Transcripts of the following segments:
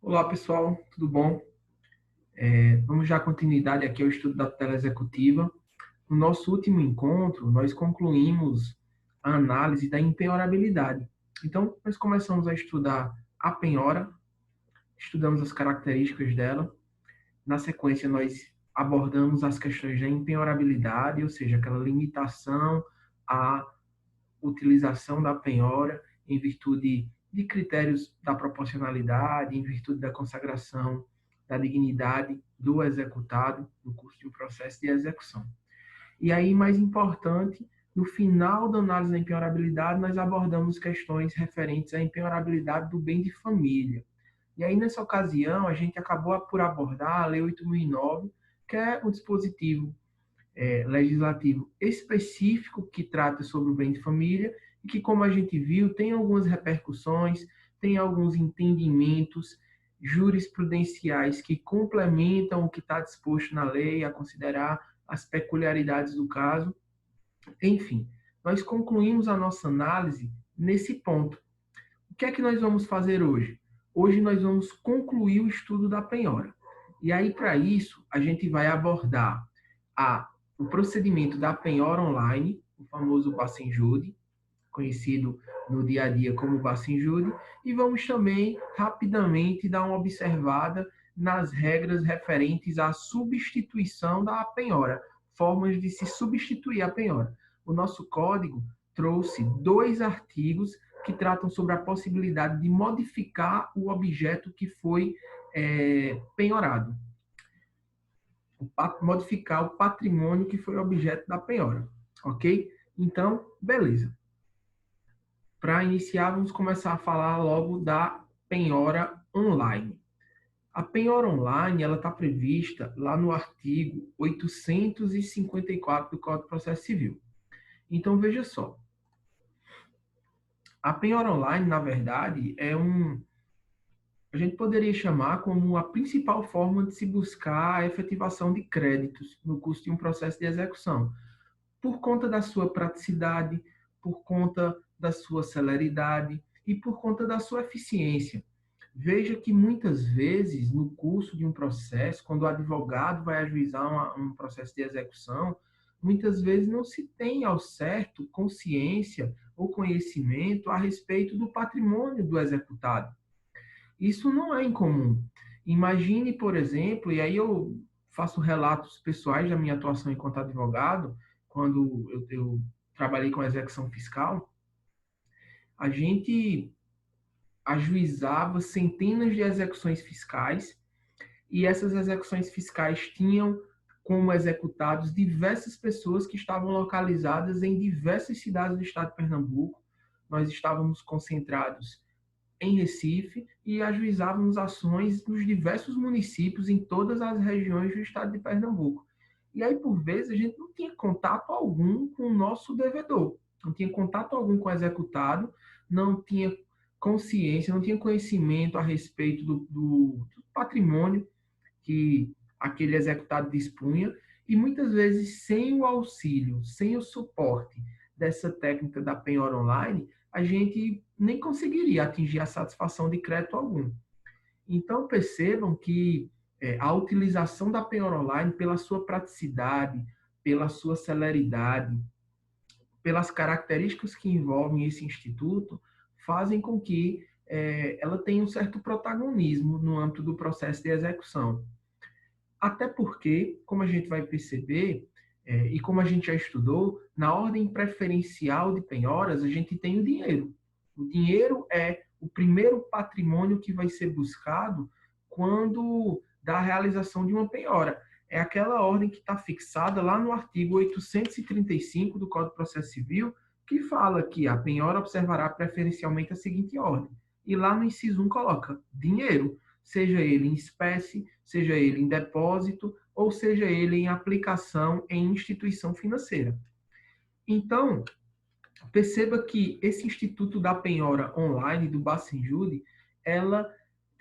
Olá, pessoal, tudo bom? Vamos dar continuidade aqui ao estudo da tutela executiva. No nosso último encontro, nós concluímos a análise da impenhorabilidade. Então, nós começamos a estudar a penhora, estudamos as características dela. Na sequência, nós abordamos as questões da impenhorabilidade, ou seja, aquela limitação à utilização da penhora em virtude de critérios da proporcionalidade, em virtude da consagração da dignidade do executado no curso de um processo de execução. E aí, mais importante, no final da análise da empenhorabilidade, nós abordamos questões referentes à empenhorabilidade do bem de família. E aí, nessa ocasião, a gente acabou por abordar a Lei 8.009, que é um dispositivo legislativo específico que trata sobre o bem de família e que, como a gente viu, tem algumas repercussões, tem alguns entendimentos jurisprudenciais que complementam o que está disposto na lei, a considerar as peculiaridades do caso. Enfim, nós concluímos a nossa análise nesse ponto. O que é que nós vamos fazer hoje? Hoje nós vamos concluir o estudo da penhora. E aí, para isso, a gente vai abordar o procedimento da penhora online, o famoso Bacenjude, conhecido no dia a dia como Bacenjude, e vamos também rapidamente dar uma observada nas regras referentes à substituição da penhora, formas de se substituir a penhora. O nosso código trouxe 2 artigos que tratam sobre a possibilidade de modificar o objeto que foi penhorado, modificar o patrimônio que foi objeto da penhora, ok? Então, beleza. Para iniciar, vamos começar a falar logo da penhora online. A penhora online ela está prevista lá no artigo 854 do Código de Processo Civil. Então, veja só. A penhora online, na verdade, a gente poderia chamar como a principal forma de se buscar a efetivação de créditos no curso de um processo de execução, por conta da sua praticidade, por conta da sua celeridade e por conta da sua eficiência. Veja que muitas vezes no curso de um processo, quando o advogado vai ajuizar um processo de execução, muitas vezes não se tem ao certo consciência ou conhecimento a respeito do patrimônio do executado. Isso não é incomum. Imagine, por exemplo, e aí eu faço relatos pessoais da minha atuação enquanto advogado, quando eu trabalhei com execução fiscal, a gente ajuizava centenas de execuções fiscais e essas execuções fiscais tinham como executados diversas pessoas que estavam localizadas em diversas cidades do estado de Pernambuco. Nós estávamos concentrados em Recife e ajuizávamos ações nos diversos municípios em todas as regiões do estado de Pernambuco. E aí, por vezes, a gente não tinha contato algum com o nosso devedor, não tinha contato algum com o executado, não tinha consciência, não tinha conhecimento a respeito do patrimônio que aquele executado dispunha, e muitas vezes, sem o auxílio, sem o suporte dessa técnica da penhora online, a gente nem conseguiria atingir a satisfação de crédito algum. Então, percebam que a utilização da penhora online, pela sua praticidade, pela sua celeridade, pelas características que envolvem esse instituto, fazem com que ela tenha um certo protagonismo no âmbito do processo de execução. Até porque, como a gente vai perceber, e como a gente já estudou, na ordem preferencial de penhoras, a gente tem o dinheiro. O dinheiro é o primeiro patrimônio que vai ser buscado quando da realização de uma penhora. É aquela ordem que está fixada lá no artigo 835 do Código de Processo Civil, que fala que a penhora observará preferencialmente a seguinte ordem. E lá no inciso 1 coloca dinheiro, seja ele em espécie, seja ele em depósito, ou seja ele em aplicação em instituição financeira. Então, perceba que esse Instituto da Penhora Online, do Bacenjude,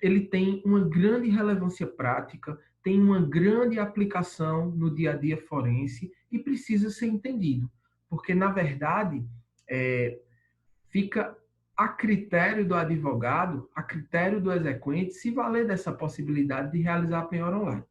ele tem uma grande relevância prática, tem uma grande aplicação no dia a dia forense e precisa ser entendido. Porque, na verdade, fica a critério do advogado, a critério do exequente, se valer dessa possibilidade de realizar a penhora online.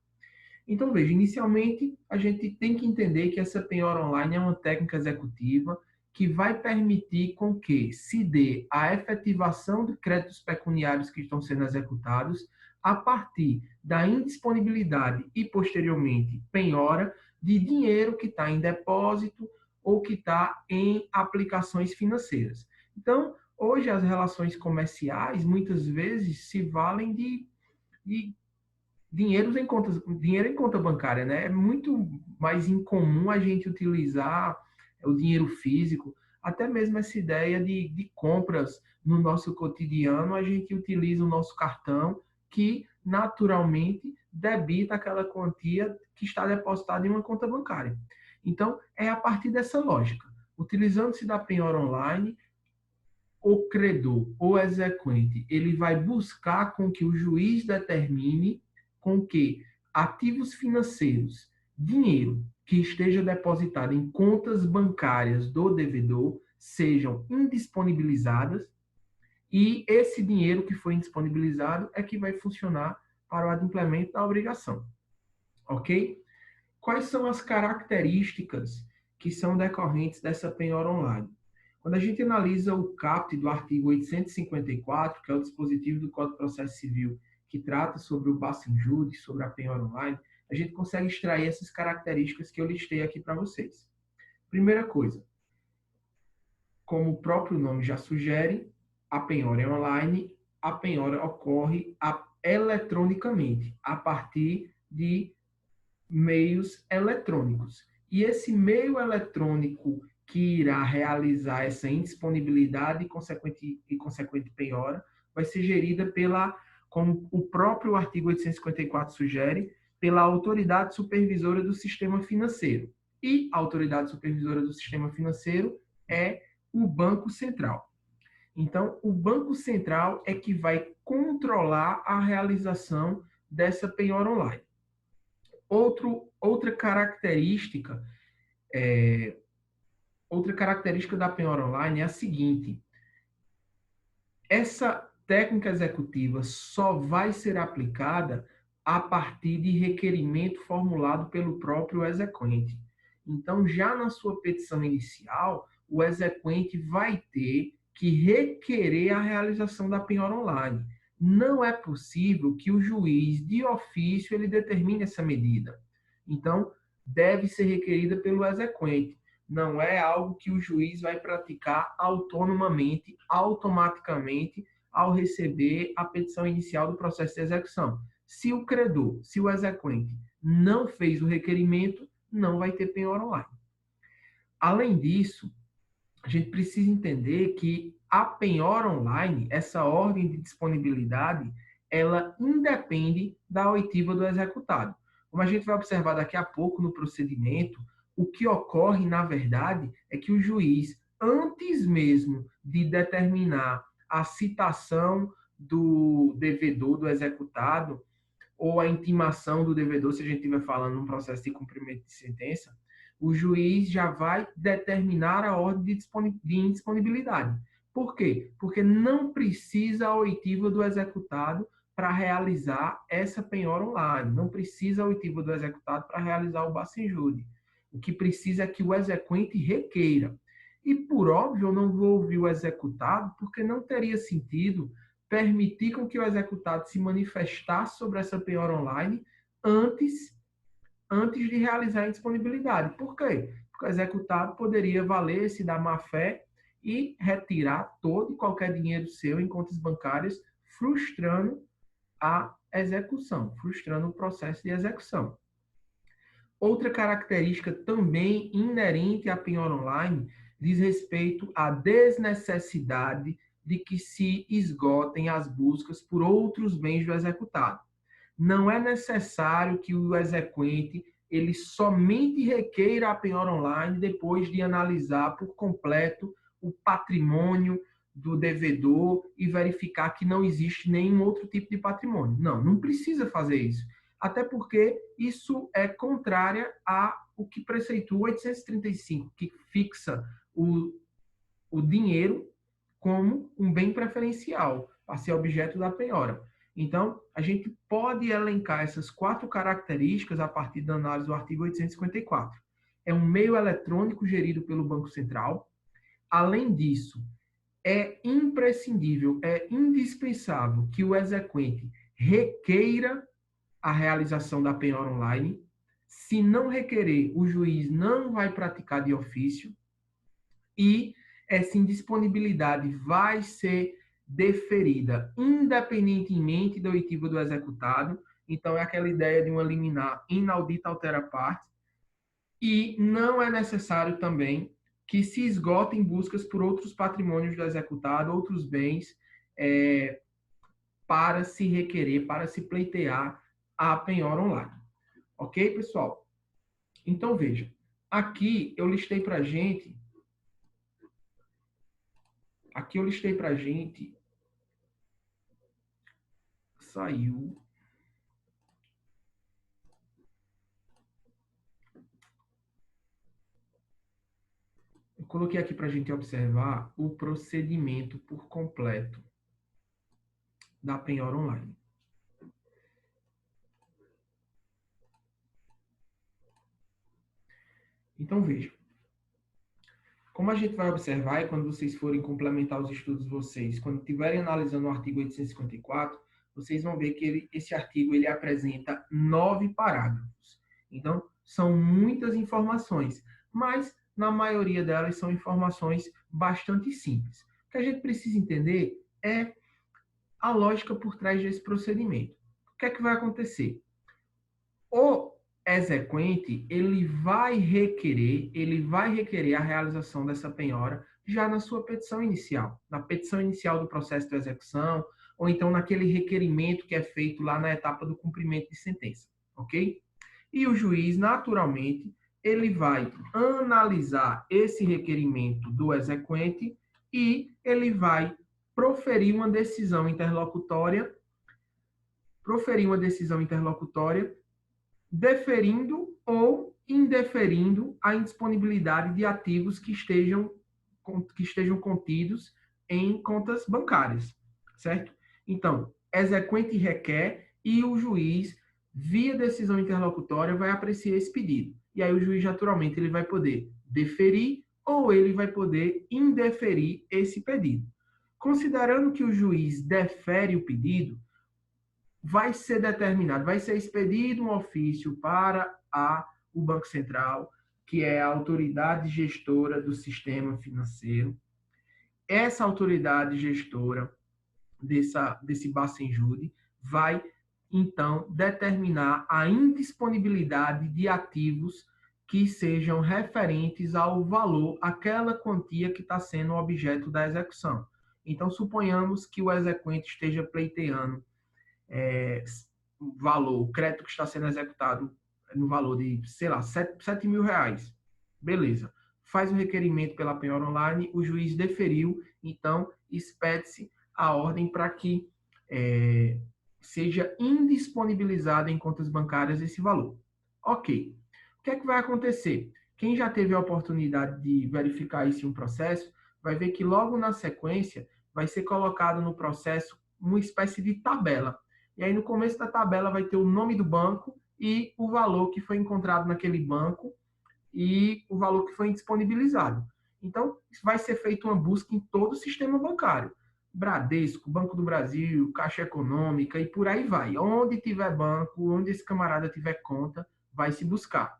Então, veja, inicialmente, a gente tem que entender que essa penhora online é uma técnica executiva que vai permitir com que se dê a efetivação de créditos pecuniários que estão sendo executados a partir da indisponibilidade e, posteriormente, penhora de dinheiro que está em depósito ou que está em aplicações financeiras. Então, hoje as relações comerciais, muitas vezes, se valem de dinheiro em conta bancária, né? É muito mais incomum a gente utilizar o dinheiro físico, até mesmo essa ideia de compras no nosso cotidiano, a gente utiliza o nosso cartão, que naturalmente debita aquela quantia que está depositada em uma conta bancária. Então, é a partir dessa lógica. Utilizando-se da penhora online, o credor ou exequente, ele vai buscar com que o juiz determine com que ativos financeiros, dinheiro que esteja depositado em contas bancárias do devedor, sejam indisponibilizadas, e esse dinheiro que foi indisponibilizado é que vai funcionar para o adimplemento da obrigação. Ok? Quais são as características que são decorrentes dessa penhora online? Quando a gente analisa o caput do artigo 854, que é o dispositivo do Código de Processo Civil, que trata sobre o passo injúri, sobre a penhora online, a gente consegue extrair essas características que eu listei aqui para vocês. Primeira coisa, como o próprio nome já sugere, a penhora é online, a penhora ocorre eletronicamente, a partir de meios eletrônicos. E esse meio eletrônico que irá realizar essa indisponibilidade e consequente penhora vai ser gerida pela, como o próprio artigo 854 sugere, pela autoridade supervisora do sistema financeiro. E a autoridade supervisora do sistema financeiro é o Banco Central. Então, o Banco Central é que vai controlar a realização dessa penhora online. Outra característica da penhora online é a seguinte: essa técnica executiva só vai ser aplicada a partir de requerimento formulado pelo próprio exequente. Então, já na sua petição inicial, o exequente vai ter que requerer a realização da penhora online. Não é possível que o juiz, de ofício, ele determine essa medida. Então, deve ser requerida pelo exequente. Não é algo que o juiz vai praticar autonomamente, automaticamente, ao receber a petição inicial do processo de execução. Se o credor, se o exequente não fez o requerimento, não vai ter penhora online. Além disso, a gente precisa entender que a penhora online, essa ordem de disponibilidade, ela independe da oitiva do executado. Como a gente vai observar daqui a pouco no procedimento, o que ocorre, na verdade, é que o juiz, antes mesmo de determinar a citação do devedor, do executado, ou a intimação do devedor, se a gente estiver falando num processo de cumprimento de sentença, o juiz já vai determinar a ordem de indisponibilidade. Por quê? Porque não precisa a oitiva do executado para realizar essa penhora online. Não precisa a oitiva do executado para realizar o bacenjude. O que precisa é que o exequente requeira. E, por óbvio, eu não vou ouvir o executado, porque não teria sentido permitir com que o executado se manifestasse sobre essa penhora online antes de realizar a indisponibilidade. Por quê? Porque o executado poderia valer-se da má-fé e retirar todo e qualquer dinheiro seu em contas bancárias, frustrando a execução, frustrando o processo de execução. Outra característica também inerente à penhora online diz respeito à desnecessidade de que se esgotem as buscas por outros bens do executado. Não é necessário que o exequente ele somente requeira a penhora online depois de analisar por completo o patrimônio do devedor e verificar que não existe nenhum outro tipo de patrimônio. Não precisa fazer isso. Até porque isso é contrária ao que preceitua o 835, que fixa o dinheiro como um bem preferencial, a ser objeto da penhora. Então, a gente pode elencar essas 4 características a partir da análise do artigo 854. É um meio eletrônico gerido pelo Banco Central. Além disso, é imprescindível, é indispensável que o exequente requeira a realização da penhora online. Se não requerer, o juiz não vai praticar de ofício e essa indisponibilidade vai ser deferida independentemente da oitiva do executado. Então, é aquela ideia de uma liminar inaudita altera parte. E não é necessário também que se esgotem buscas por outros patrimônios do executado, outros bens, para se requerer, para se pleitear a penhora online. Ok, pessoal? Então, veja, aqui eu listei para gente, saiu. Eu coloquei aqui para a gente observar o procedimento por completo da penhora online. Então, veja. Como a gente vai observar, e quando vocês forem complementar os estudos de vocês, quando estiverem analisando o artigo 854, vocês vão ver que esse artigo ele apresenta 9 parágrafos. Então, são muitas informações, mas na maioria delas são informações bastante simples. O que a gente precisa entender é a lógica por trás desse procedimento. O que é que vai acontecer? O exequente, ele vai requerer a realização dessa penhora já na sua petição inicial, na petição inicial do processo de execução, ou então naquele requerimento que é feito lá na etapa do cumprimento de sentença, ok? E o juiz, naturalmente, ele vai analisar esse requerimento do exequente e ele vai proferir uma decisão interlocutória, deferindo ou indeferindo a indisponibilidade de ativos que estejam contidos em contas bancárias, certo? Então, exequente requer e o juiz, via decisão interlocutória, vai apreciar esse pedido. E aí o juiz, naturalmente, ele vai poder deferir ou ele vai poder indeferir esse pedido. Considerando que o juiz defere o pedido, vai ser determinado, vai ser expedido um ofício para o Banco Central, que é a autoridade gestora do sistema financeiro. Essa autoridade gestora desse Bacenjude vai, então, determinar a indisponibilidade de ativos que sejam referentes ao valor, aquela quantia que está sendo objeto da execução. Então, suponhamos que o exequente esteja pleiteando valor, o crédito que está sendo executado no valor de, sei lá, 7 mil reais. Beleza. Faz o requerimento pela penhora online, o juiz deferiu, então expede-se a ordem para que seja indisponibilizado em contas bancárias esse valor. Ok. O que é que vai acontecer? Quem já teve a oportunidade de verificar isso em um processo, vai ver que logo na sequência vai ser colocado no processo uma espécie de tabela. E aí, no começo da tabela, vai ter o nome do banco e o valor que foi encontrado naquele banco e o valor que foi disponibilizado. Então, vai ser feita uma busca em todo o sistema bancário. Bradesco, Banco do Brasil, Caixa Econômica e por aí vai. Onde tiver banco, onde esse camarada tiver conta, vai se buscar.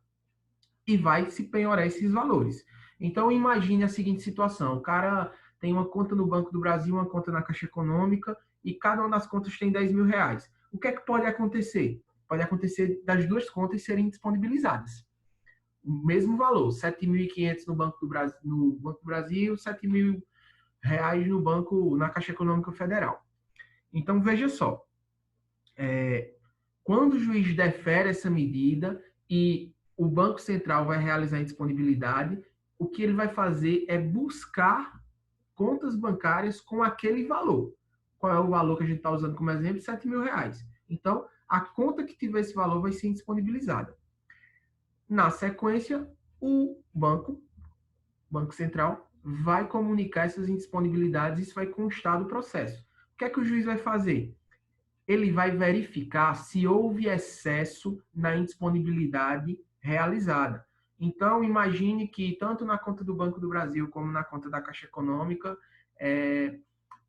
E vai se penhorar esses valores. Então, imagine a seguinte situação. O cara tem uma conta no Banco do Brasil, uma conta na Caixa Econômica, e cada uma das contas tem 10 mil reais. O que é que pode acontecer? Pode acontecer das duas contas serem disponibilizadas. O mesmo valor, 7.500 no Banco do Brasil, 7 mil reais na Caixa Econômica Federal. Então, veja só. Quando o juiz defere essa medida e o Banco Central vai realizar a indisponibilidade, o que ele vai fazer é buscar contas bancárias com aquele valor. Qual é o valor que a gente está usando como exemplo? 7 mil reais. Então, a conta que tiver esse valor vai ser disponibilizada. Na sequência, o Banco Central vai comunicar essas indisponibilidades, isso vai constar do processo. O que é que o juiz vai fazer? Ele vai verificar se houve excesso na indisponibilidade realizada. Então, imagine que tanto na conta do Banco do Brasil como na conta da Caixa Econômica,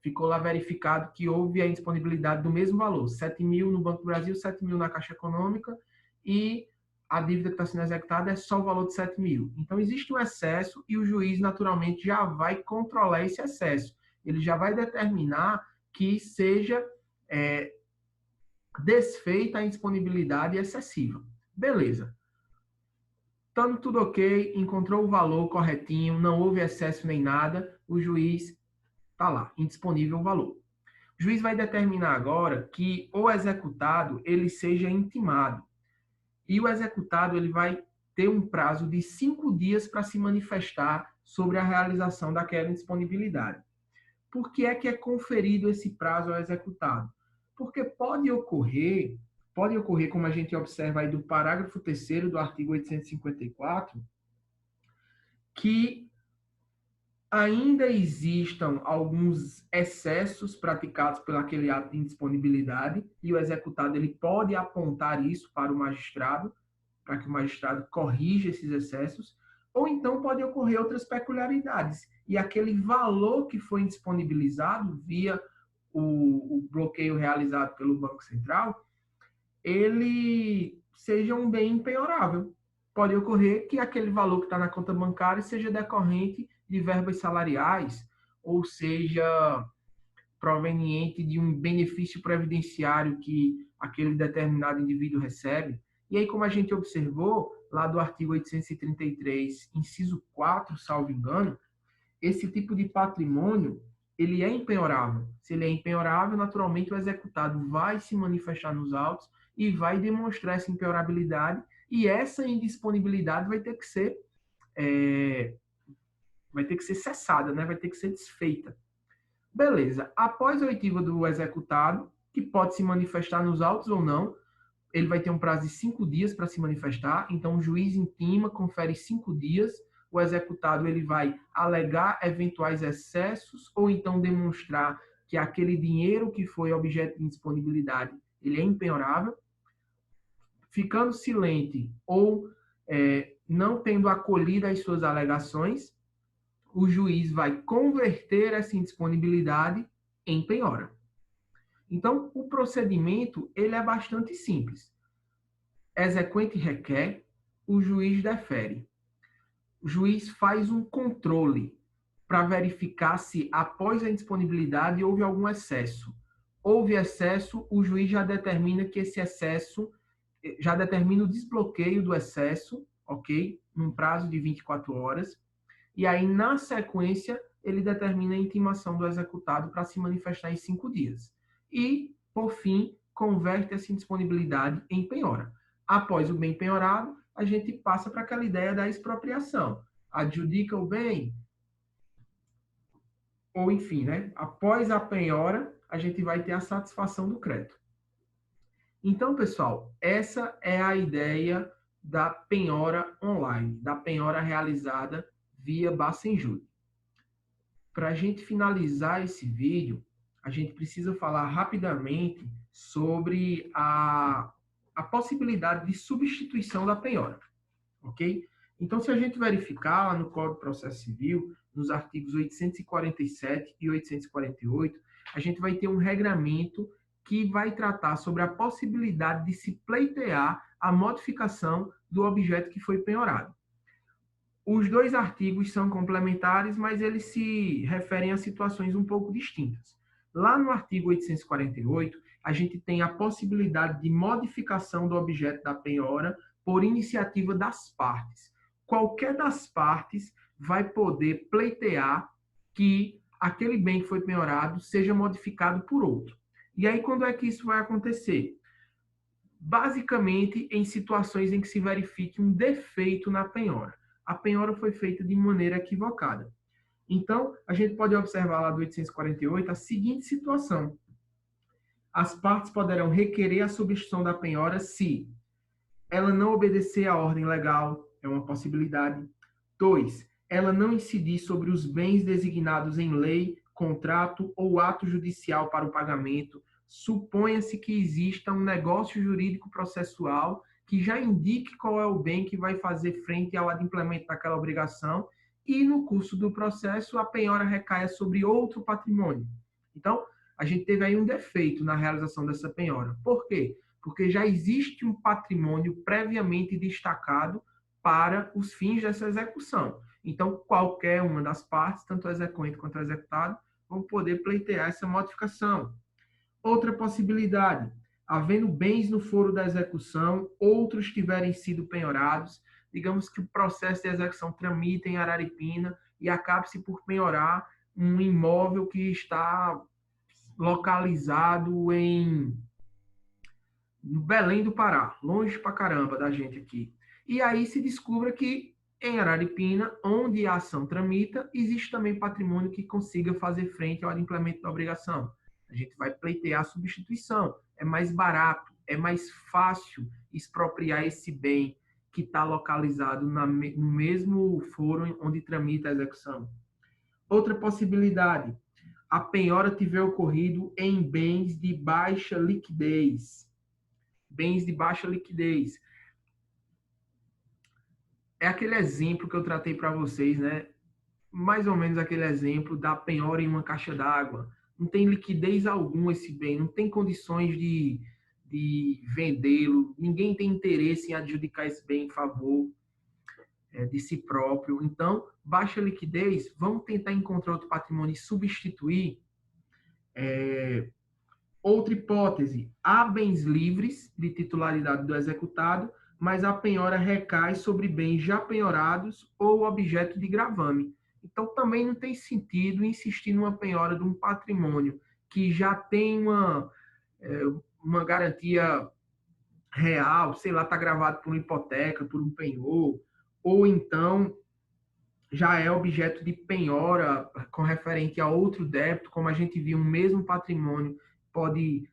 ficou lá verificado que houve a indisponibilidade do mesmo valor, 7 mil no Banco do Brasil, 7 mil na Caixa Econômica, e a dívida que está sendo executada é só o valor de 7 mil. Então, existe um excesso e o juiz, naturalmente, já vai controlar esse excesso. Ele já vai determinar que seja desfeita a indisponibilidade excessiva. Beleza. Estando tudo ok, encontrou o valor corretinho, não houve excesso nem nada, o juiz está lá, indisponível o valor. O juiz vai determinar agora que o executado ele seja intimado. E o executado ele vai ter um prazo de 5 dias para se manifestar sobre a realização daquela indisponibilidade. Por que é conferido esse prazo ao executado? Porque pode ocorrer, como a gente observa aí do parágrafo 3º do artigo 854, que ainda existam alguns excessos praticados por aquele ato de indisponibilidade e o executado ele pode apontar isso para o magistrado, para que o magistrado corrija esses excessos, ou então pode ocorrer outras peculiaridades e aquele valor que foi indisponibilizado via o bloqueio realizado pelo Banco Central, ele seja um bem impenhorável. Pode ocorrer que aquele valor que está na conta bancária seja decorrente de verbas salariais, ou seja, proveniente de um benefício previdenciário que aquele determinado indivíduo recebe. E aí, como a gente observou, lá do artigo 833, inciso 4, salvo engano, esse tipo de patrimônio, ele é impenhorável. Se ele é impenhorável, naturalmente o executado vai se manifestar nos autos e vai demonstrar essa impenhorabilidade, e essa indisponibilidade vai ter que ser cessada, né? Vai ter que ser desfeita. Beleza. Após a oitiva do executado, que pode se manifestar nos autos ou não, ele vai ter um prazo de 5 dias para se manifestar. Então, o juiz intima, confere 5 dias. O executado ele vai alegar eventuais excessos ou então demonstrar que aquele dinheiro que foi objeto de indisponibilidade ele é impenhorável. Ficando silente ou não tendo acolhido as suas alegações, o juiz vai converter essa indisponibilidade em penhora. Então, o procedimento ele é bastante simples. Exequente requer, o juiz defere. O juiz faz um controle para verificar se, após a indisponibilidade, houve algum excesso. Houve excesso, o juiz já determina que esse excesso, já determina o desbloqueio do excesso, ok? Num prazo de 24 horas. E aí, na sequência, ele determina a intimação do executado para se manifestar em 5 dias. E, por fim, converte essa indisponibilidade em penhora. Após o bem penhorado, a gente passa para aquela ideia da expropriação. Adjudica o bem, ou enfim, né? Após a penhora, a gente vai ter a satisfação do crédito. Então, pessoal, essa é a ideia da penhora online, da penhora realizada via Bacenjude. Para a gente finalizar esse vídeo, a gente precisa falar rapidamente sobre a possibilidade de substituição da penhora, ok? Então, se a gente verificar lá no Código de Processo Civil, nos artigos 847 e 848, a gente vai ter um regramento que vai tratar sobre a possibilidade de se pleitear a modificação do objeto que foi penhorado. Os dois artigos são complementares, mas eles se referem a situações um pouco distintas. Lá no artigo 848, a gente tem a possibilidade de modificação do objeto da penhora por iniciativa das partes. Qualquer das partes vai poder pleitear que aquele bem que foi penhorado seja modificado por outro. E aí, quando é que isso vai acontecer? Basicamente, em situações em que se verifique um defeito na penhora. A penhora foi feita de maneira equivocada. Então, a gente pode observar lá do 848 a seguinte situação. As partes poderão requerer a substituição da penhora se ela não obedecer à ordem legal, é uma possibilidade. 2, ela não incidir sobre os bens designados em lei, contrato ou ato judicial para o pagamento, suponha-se que exista um negócio jurídico processual que já indique qual é o bem que vai fazer frente ao adimplemento daquela obrigação e, no curso do processo, a penhora recaia sobre outro patrimônio. Então, a gente teve aí um defeito na realização dessa penhora. Por quê? Porque já existe um patrimônio previamente destacado para os fins dessa execução. Então, qualquer uma das partes, tanto o exequente quanto o executado, vão poder pleitear essa modificação. Outra possibilidade, havendo bens no foro da execução, outros tiverem sido penhorados, digamos que o processo de execução tramita em Araripina e acabe-se por penhorar um imóvel que está localizado no Belém do Pará, longe pra caramba da gente aqui. E aí se descubra que em Araripina, onde a ação tramita, existe também patrimônio que consiga fazer frente ao adimplemento da obrigação. A gente vai pleitear a substituição. É mais barato, é mais fácil expropriar esse bem que está localizado no mesmo foro onde tramita a execução. Outra possibilidade, a penhora tiver ocorrido em bens de baixa liquidez. Bens de baixa liquidez. É aquele exemplo que eu tratei para vocês, né? Mais ou menos aquele exemplo da penhora em uma caixa d'água. Não tem liquidez alguma esse bem, não tem condições de vendê-lo, ninguém tem interesse em adjudicar esse bem em favor de si próprio. Então, baixa liquidez, vamos tentar encontrar outro patrimônio e substituir. Outra hipótese, há bens livres de titularidade do executado, mas a penhora recai sobre bens já penhorados ou objeto de gravame. Então, também não tem sentido insistir numa penhora de um patrimônio que já tem uma garantia real, sei lá, está gravado por uma hipoteca, por um penhor, ou então já é objeto de penhora com referente a outro débito, como a gente viu, um mesmo patrimônio pode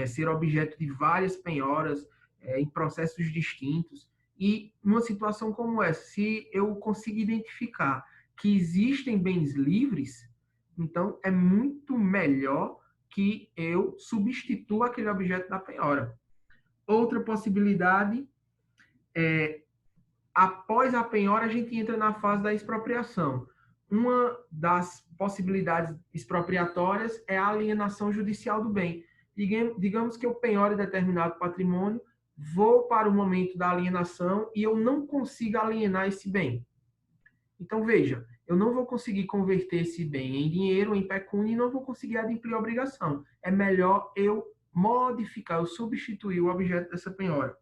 ser objeto de várias penhoras em processos distintos. E numa situação como essa, se eu conseguir identificar que existem bens livres, então é muito melhor que eu substitua aquele objeto da penhora. Outra possibilidade é, após a penhora, a gente entra na fase da expropriação. Uma das possibilidades expropriatórias é a alienação judicial do bem. Digamos que eu penhore determinado patrimônio, vou para o momento da alienação e eu não consigo alienar esse bem. Então, veja, eu não vou conseguir converter esse bem em dinheiro, em pecúnia, e não vou conseguir adimplir a obrigação. É melhor eu modificar, eu substituir o objeto dessa penhora.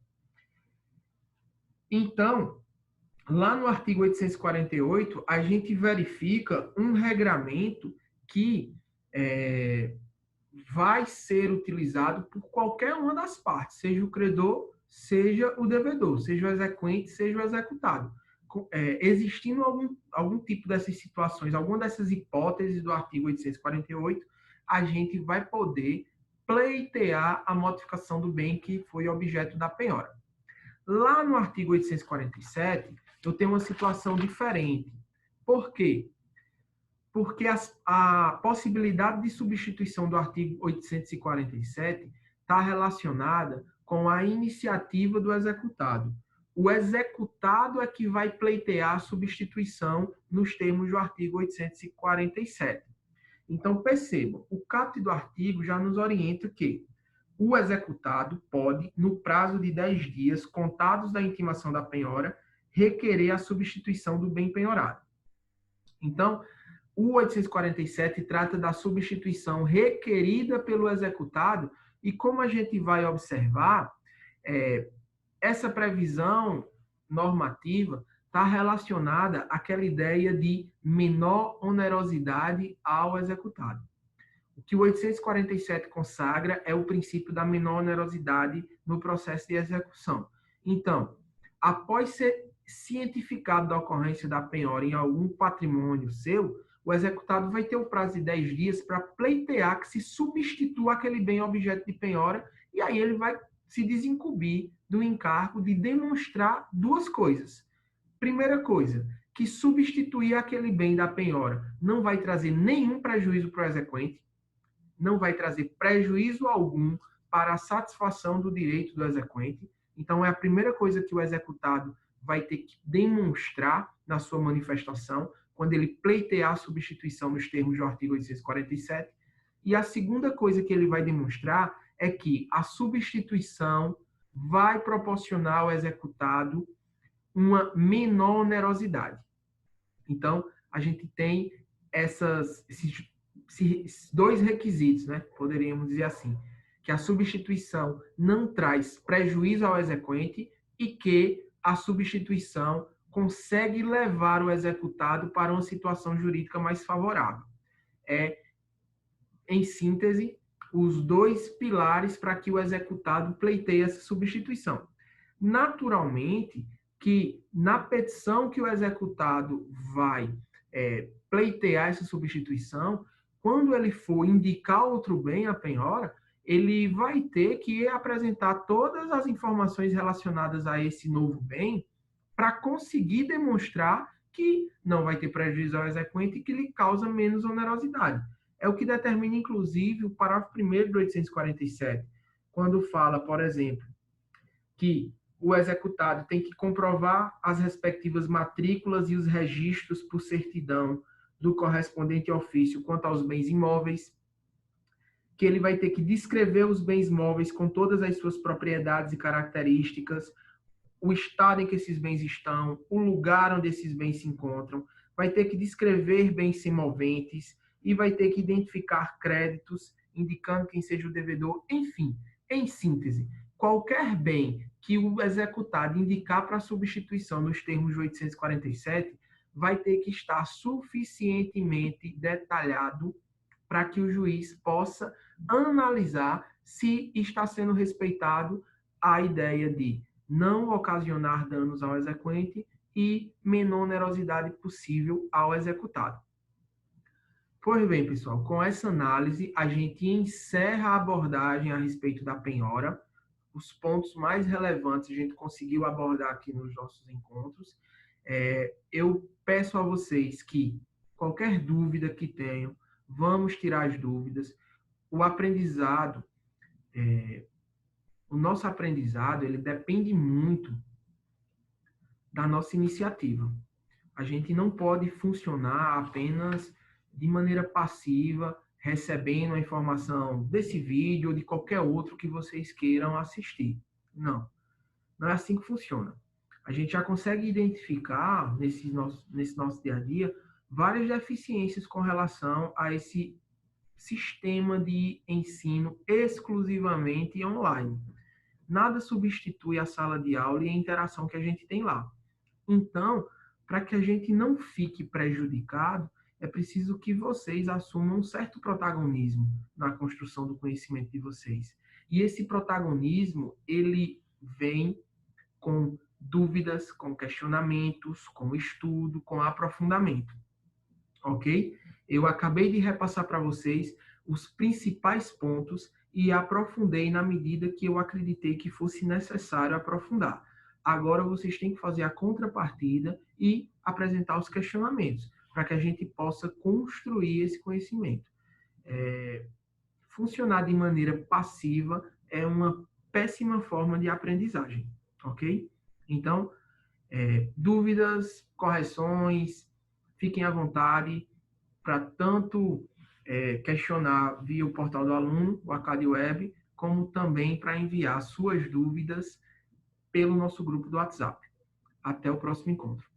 Então, lá no artigo 848, a gente verifica um regramento que vai ser utilizado por qualquer uma das partes, seja o credor, seja o devedor, seja o exequente, seja o executado. Existindo algum tipo dessas situações, alguma dessas hipóteses do artigo 848, a gente vai poder pleitear a modificação do bem que foi objeto da penhora. Lá no artigo 847, eu tenho uma situação diferente. Por quê? Porque a possibilidade de substituição do artigo 847 está relacionada com a iniciativa do executado. O executado é que vai pleitear a substituição nos termos do artigo 847. Então, percebam, o caput do artigo já nos orienta que o executado pode, no prazo de 10 dias, contados da intimação da penhora, requerer a substituição do bem penhorado. Então, o 847 trata da substituição requerida pelo executado e, como a gente vai observar, essa previsão normativa está relacionada àquela ideia de menor onerosidade ao executado. O que o 847 consagra é o princípio da menor onerosidade no processo de execução. Então, após ser cientificado da ocorrência da penhora em algum patrimônio seu, o executado vai ter o prazo de 10 dias para pleitear que se substitua aquele bem objeto de penhora e aí ele vai se desincumbir do encargo de demonstrar duas coisas. Primeira coisa, que substituir aquele bem da penhora não vai trazer nenhum prejuízo para o exequente, não vai trazer prejuízo algum para a satisfação do direito do exequente. Então, é a primeira coisa que o executado vai ter que demonstrar na sua manifestação, quando ele pleitear a substituição nos termos do artigo 847. E a segunda coisa que ele vai demonstrar é que a substituição vai proporcionar ao executado uma menor onerosidade. Então, a gente tem esses dois requisitos, né? Poderíamos dizer assim, que a substituição não traz prejuízo ao exequente e que a substituição consegue levar o executado para uma situação jurídica mais favorável. Em síntese, os dois pilares para que o executado pleiteie essa substituição. Naturalmente, que na petição que o executado vai pleitear essa substituição, quando ele for indicar outro bem à penhora, ele vai ter que apresentar todas as informações relacionadas a esse novo bem para conseguir demonstrar que não vai ter prejuízo ao exequente e que lhe causa menos onerosidade. É o que determina, inclusive, o parágrafo 1º do 847, quando fala, por exemplo, que o executado tem que comprovar as respectivas matrículas e os registros por certidão do correspondente ofício quanto aos bens imóveis, que ele vai ter que descrever os bens móveis com todas as suas propriedades e características, o estado em que esses bens estão, o lugar onde esses bens se encontram, vai ter que descrever bens semoventes e vai ter que identificar créditos, indicando quem seja o devedor, enfim, em síntese, qualquer bem que o executado indicar para substituição nos termos de 847 vai ter que estar suficientemente detalhado para que o juiz possa analisar se está sendo respeitado a ideia de não ocasionar danos ao exequente e menor onerosidade possível ao executado. Pois bem, pessoal, com essa análise, a gente encerra a abordagem a respeito da penhora. Os pontos mais relevantes a gente conseguiu abordar aqui nos nossos encontros. Eu peço a vocês que, qualquer dúvida que tenham, vamos tirar as dúvidas. O aprendizado, o nosso aprendizado, ele depende muito da nossa iniciativa. A gente não pode funcionar apenas de maneira passiva, recebendo a informação desse vídeo ou de qualquer outro que vocês queiram assistir. Não. Não é assim que funciona. A gente já consegue identificar, nesse nosso dia a dia, várias deficiências com relação a esse sistema de ensino exclusivamente online. Nada substitui a sala de aula e a interação que a gente tem lá. Então, para que a gente não fique prejudicado, é preciso que vocês assumam um certo protagonismo na construção do conhecimento de vocês. E esse protagonismo, ele vem com dúvidas, com questionamentos, com estudo, com aprofundamento. Ok? Eu acabei de repassar para vocês os principais pontos e aprofundei na medida que eu acreditei que fosse necessário aprofundar. Agora vocês têm que fazer a contrapartida e apresentar os questionamentos, para que a gente possa construir esse conhecimento. Funcionar de maneira passiva é uma péssima forma de aprendizagem, ok? Então, dúvidas, correções, fiquem à vontade para tanto questionar via o portal do aluno, o Acad Web, como também para enviar suas dúvidas pelo nosso grupo do WhatsApp. Até o próximo encontro.